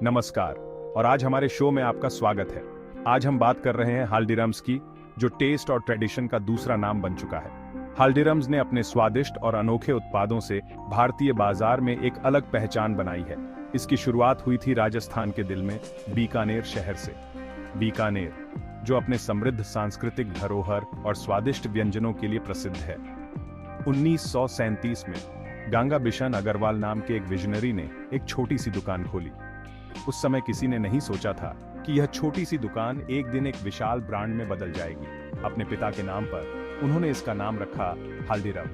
नमस्कार। और आज हमारे शो में आपका स्वागत है। आज हम बात कर रहे हैं हल्दीराम्स की, जो टेस्ट और ट्रेडिशन का दूसरा नाम बन चुका है। हल्दीराम्स ने अपने स्वादिष्ट और अनोखे उत्पादों से भारतीय बाजार में एक अलग पहचान बनाई है। इसकी शुरुआत हुई थी राजस्थान के दिल में, बीकानेर शहर से। बीकानेर, जो अपने समृद्ध सांस्कृतिक धरोहर और स्वादिष्ट व्यंजनों के लिए प्रसिद्ध है। 1937 में गंगा बिशन अग्रवाल नाम के एक विजनरी ने एक छोटी सी दुकान खोली। उस समय किसी ने नहीं सोचा था कि यह छोटी सी दुकान एक दिन एक विशाल ब्रांड में बदल जाएगी। अपने पिता के नाम पर उन्होंने इसका नाम रखा हल्दीराम।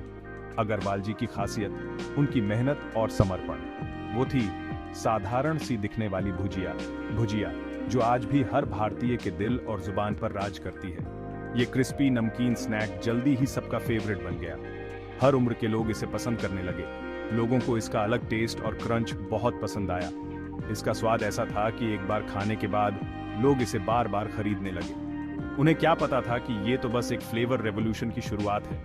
अग्रवाल जी की खासियत उनकी मेहनत और समर्पण। वो थी साधारण सी दिखने वाली भुजिया, जो आज भी हर भारतीय के दिल और जुबान पर राज करती है। ये क्रिस्पी नमकीन स्नैक जल्दी ही सबका फेवरेट बन गया। हर उम्र के लोग इसे पसंद करने लगे। लोगों को इसका अलग टेस्ट और क्रंच बहुत पसंद आया। इसका स्वाद ऐसा था कि एक बार खाने के बाद लोग इसे बार बार खरीदने लगे। उन्हें क्या पता था कि ये तो बस एक फ्लेवर रेवोल्यूशन की शुरुआत है।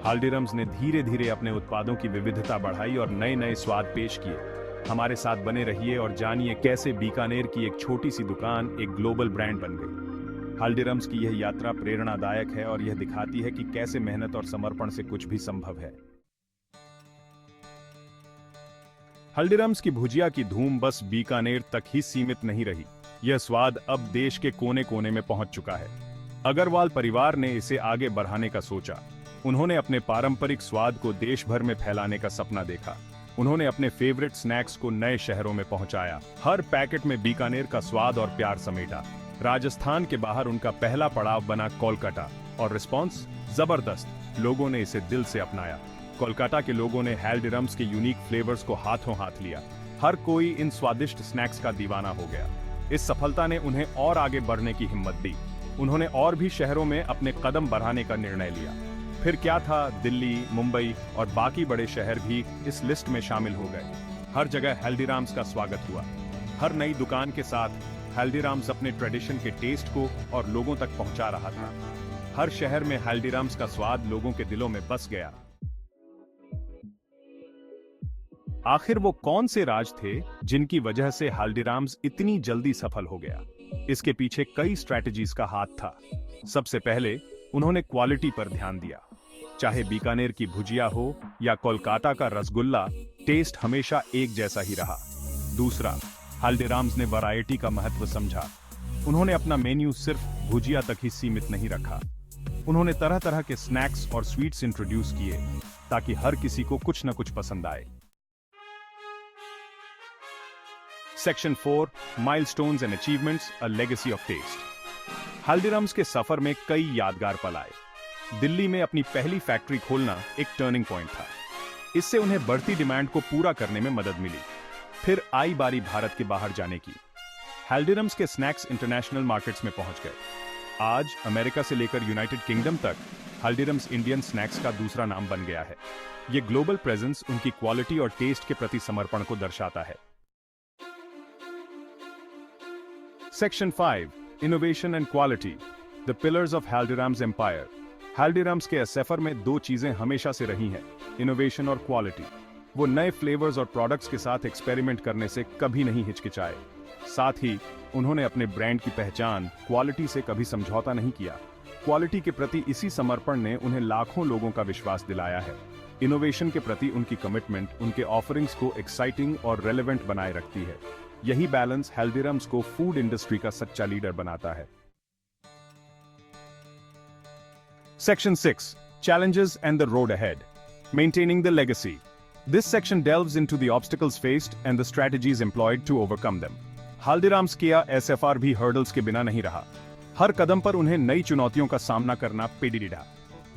हल्दीराम्स ने धीरे धीरे अपने उत्पादों की विविधता बढ़ाई और नए नए स्वाद पेश किए। हमारे साथ बने रहिए और जानिए कैसे बीकानेर की एक छोटी सी दुकान एक ग्लोबल ब्रांड बन गई। हल्दीराम्स की यह यात्रा प्रेरणादायक है और यह दिखाती है कि कैसे मेहनत और समर्पण से कुछ भी संभव है। हल्दीराम्स की भुजिया की धूम बस बीकानेर तक ही सीमित नहीं रही। यह स्वाद अब देश के कोने कोने में पहुंच चुका है। अग्रवाल परिवार ने इसे आगे बढ़ाने का सोचा। उन्होंने अपने पारंपरिक स्वाद को देश भर में फैलाने का सपना देखा। उन्होंने अपने फेवरेट स्नैक्स को नए शहरों में पहुंचाया। हर पैकेट में बीकानेर का स्वाद और प्यार समेटा। राजस्थान के बाहर उनका पहला पड़ाव बना कोलकाता, और रिस्पॉन्स जबरदस्त। लोगों ने इसे दिल से अपनाया। कोलकाता के लोगों ने हल्दीराम्स के यूनिक फ्लेवर्स को हाथों हाथ लिया। हर कोई इन स्वादिष्ट स्नैक्स का दीवाना हो गया। इस सफलता ने उन्हें और आगे बढ़ने की हिम्मत दी। उन्होंने और भी शहरों में अपने कदम बढ़ाने का निर्णय लिया। फिर क्या था, दिल्ली, मुंबई और बाकी बड़े शहर भी इस लिस्ट में शामिल हो गए। हर जगह हल्दीराम्स का स्वागत हुआ। हर नई दुकान के साथ हल्दीराम्स अपने ट्रेडिशन के टेस्ट को और लोगों तक पहुंचा रहा था। हर शहर में हल्दीराम्स का स्वाद लोगों के दिलों में बस गया। आखिर वो कौन से राज थे जिनकी वजह से हल्दीराम्स इतनी जल्दी सफल हो गया? इसके पीछे कई स्ट्रैटेजीज का हाथ था। सबसे पहले उन्होंने क्वालिटी पर ध्यान दिया। चाहे बीकानेर की भुजिया हो या कोलकाता का रसगुल्ला, टेस्ट हमेशा एक जैसा ही रहा। दूसरा, हल्दीराम्स ने वैरायटी का महत्व समझा। उन्होंने अपना मेन्यू सिर्फ भुजिया तक ही सीमित नहीं रखा। उन्होंने तरह तरह के स्नैक्स और स्वीट्स इंट्रोड्यूस किए ताकि हर किसी को कुछ न कुछ पसंद आए। Section 4, milestones and achievements, a legacy of taste. Haldiram's के सफर में कई यादगार पल आए। दिल्ली में अपनी पहली फैक्ट्री खोलना एक टर्निंग पॉइंट था। इससे उन्हें बढ़ती डिमांड को पूरा करने में मदद मिली। फिर आई बारी भारत के बाहर जाने की। हल्दीराम्स के स्नैक्स इंटरनेशनल मार्केट्स में पहुंच गए। आज अमेरिका से लेकर यूनाइटेड किंगडम तक हल्दीराम्स इंडियन स्नैक्स का दूसरा नाम बन गया है। यह ग्लोबल प्रेजेंस उनकी क्वालिटी और टेस्ट के प्रति समर्पण को दर्शाता है। Section 5, Innovation and Quality, the pillars of Haldíram's empire. Haldiram's के सफर में दो चीजें हमेशा से रही हैं, इनोवेशन और क्वालिटी। वो नए फ्लेवर्स और प्रोडक्ट्स के साथ एक्सपेरिमेंट करने से कभी नहीं हिचकिचाए। साथ ही उन्होंने अपने ब्रांड की पहचान क्वालिटी से कभी समझौता नहीं किया। क्वालिटी के प्रति इसी समर्पण ने उन्हें लाखों लोगों का विश्वास दिलाया है। इनोवेशन के प्रति उनकी कमिटमेंट उनके ऑफरिंग्स को एक्साइटिंग और रेलेवेंट बनाए रखती है। यही बैलेंस हल्दीराम्स को फूड इंडस्ट्री का सच्चा लीडर बनाता है। Section 6, Challenges and the Road Ahead, Maintaining the Legacy. This section delves into the obstacles faced and the strategies employed to overcome them. Haldiram's किया SFR भी हर्डल्स के बिना नहीं रहा। हर कदम पर उन्हें नई चुनौतियों का सामना करना पेडीडा।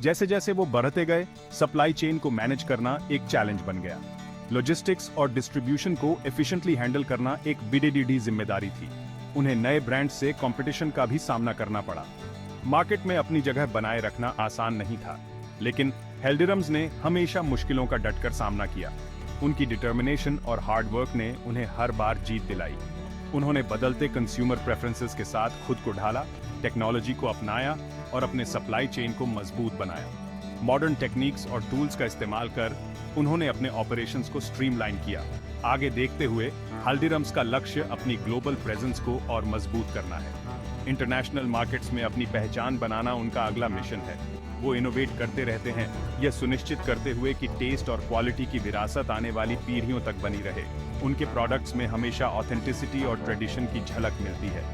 जैसे जैसे वो बढ़ते गए, सप्लाई चेन को मैनेज करना एक चैलेंज बन गया। लॉजिस्टिक्स और डिस्ट्रीब्यूशन को एफिशिएंटली हैंडल करना एक बीडीडी जिम्मेदारी थी। उन्हें नए ब्रांड से कंपटीशन का भी सामना करना पड़ा। मार्केट में अपनी जगह बनाए रखना आसान नहीं था, लेकिन हल्दीराम्स ने हमेशा मुश्किलों का डटकर सामना किया। उनकी डिटर्मिनेशन और हार्ड वर्क ने उन्हें हर बार जीत दिलाई। उन्होंने बदलते कंज्यूमर प्रेफरेंसेस के साथ खुद को ढाला, टेक्नोलॉजी को अपनाया और अपने सप्लाई चेन को मजबूत बनाया। मॉडर्न टेक्निक्स और टूल्स का इस्तेमाल कर उन्होंने अपने ऑपरेशंस को स्ट्रीमलाइन किया। आगे देखते हुए हल्दीराम्स का लक्ष्य अपनी ग्लोबल प्रेजेंस को और मजबूत करना है। इंटरनेशनल मार्केट्स में अपनी पहचान बनाना उनका अगला मिशन है। वो इनोवेट करते रहते हैं, यह सुनिश्चित करते हुए कि टेस्ट और क्वालिटी की विरासत आने वाली पीढ़ियों तक बनी रहे। उनके प्रोडक्ट्स में हमेशा ऑथेंटिसिटी और ट्रेडिशन की झलक मिलती है।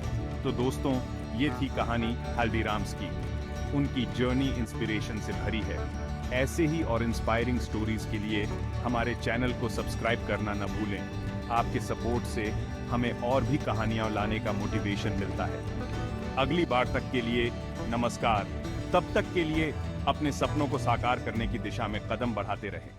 तो दोस्तों, ये थी कहानी हल्दीराम्स की। उनकी जर्नी इंस्पिरेशन से भरी है। ऐसे ही और इंस्पायरिंग स्टोरीज के लिए हमारे चैनल को सब्सक्राइब करना न भूलें। आपके सपोर्ट से हमें और भी कहानियां लाने का मोटिवेशन मिलता है। अगली बार तक के लिए नमस्कार। तब तक के लिए अपने सपनों को साकार करने की दिशा में कदम बढ़ाते रहें।